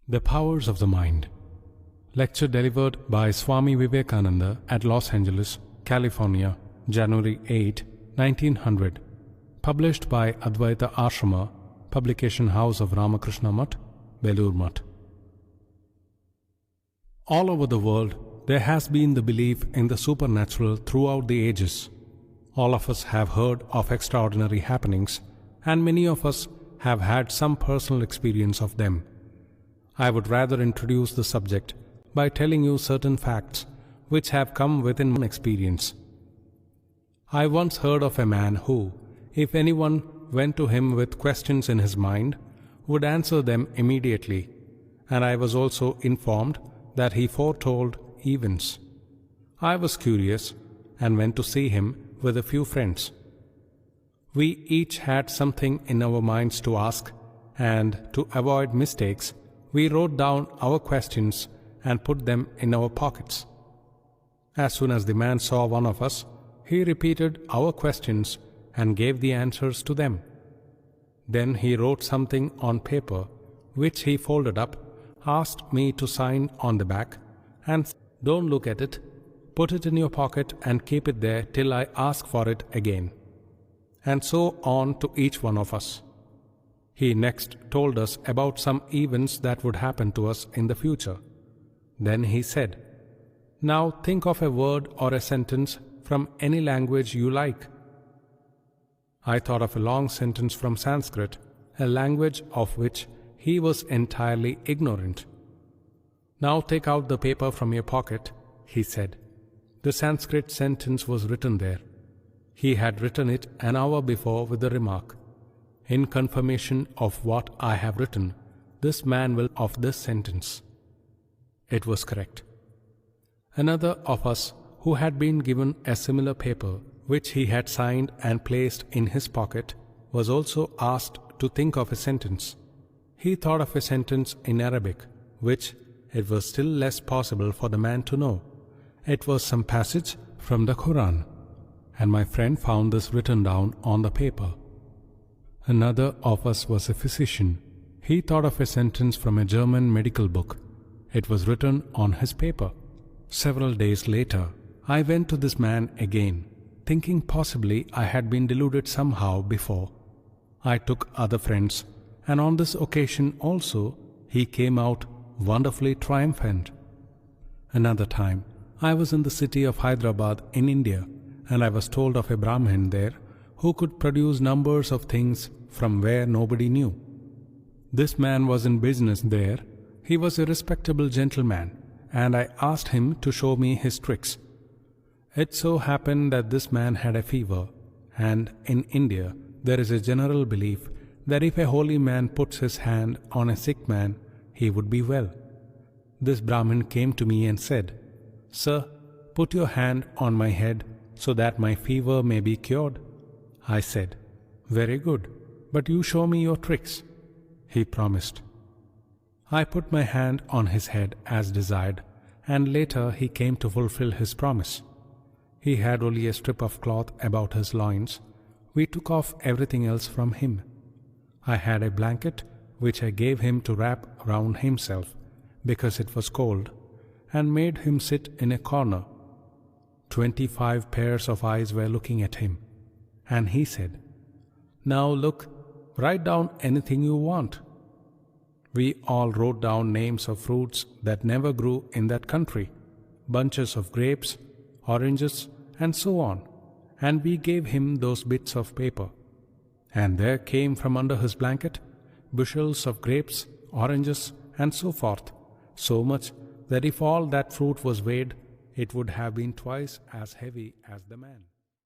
The Powers of the Mind. Lecture delivered by Swami Vivekananda at Los Angeles, California, January 8, 1900. Published by Advaita Ashrama, Publication House of Ramakrishna Mutt, Belur Mutt. All over the world, there has been the belief in the supernatural throughout the ages. All of us have heard of extraordinary happenings, and many of us have had some personal experience of them. I would rather introduce the subject by telling you certain facts which have come within my experience. I once heard of a man who, if anyone went to him with questions in his mind, would answer them immediately, and I was also informed that he foretold events. I was curious and went to see him with a few friends. We each had something in our minds to ask, and to avoid mistakes, we wrote down our questions and put them in our pockets. As soon as the man saw one of us, he repeated our questions and gave the answers to them. Then he wrote something on paper, which he folded up, asked me to sign on the back, and said, "Don't look at it, put it in your pocket and keep it there till I ask for it again." And so on to each one of us. He next told us about some events that would happen to us in the future. Then he said, "Now think of a word or a sentence from any language you like." I thought of a long sentence from Sanskrit, a language of which he was entirely ignorant. "Now take out the paper from your pocket," he said. The Sanskrit sentence was written there. He had written it an hour before with the remark, "In confirmation of what I have written, this man will of this sentence." It was correct. Another of us, who had been given a similar paper, which he had signed and placed in his pocket, was also asked to think of a sentence. He thought of a sentence in Arabic, which it was still less possible for the man to know. It was some passage from the Quran, and my friend found this written down on the paper. Another of us was a physician. He thought of a sentence from a German medical book. It was written on his paper. Several days later, I went to this man again, thinking possibly I had been deluded somehow before. I took other friends, and on this occasion also he came out wonderfully triumphant. Another time, I was in the city of Hyderabad in India, and I was told of a Brahmin there who could produce numbers of things from where nobody knew. This man was in business there. He was a respectable gentleman, and I asked him to show me his tricks. It so happened that this man had a fever, and in India there is a general belief that if a holy man puts his hand on a sick man, he would be well. This Brahmin came to me and said, "Sir, put your hand on my head so that my fever may be cured." I said, "Very good, but you show me your tricks." He promised. I put my hand on his head as desired, and later he came to fulfill his promise. He had only a strip of cloth about his loins. We took off everything else from him. I had a blanket which I gave him to wrap round himself because it was cold, and made him sit in a corner. 25 pairs of eyes were looking at him, and he said, "Now look, write down anything you want." We all wrote down names of fruits that never grew in that country, bunches of grapes, oranges, and so on, and we gave him those bits of paper. And there came from under his blanket bushels of grapes, oranges, and so forth, so much that if all that fruit was weighed, it would have been twice as heavy as the man.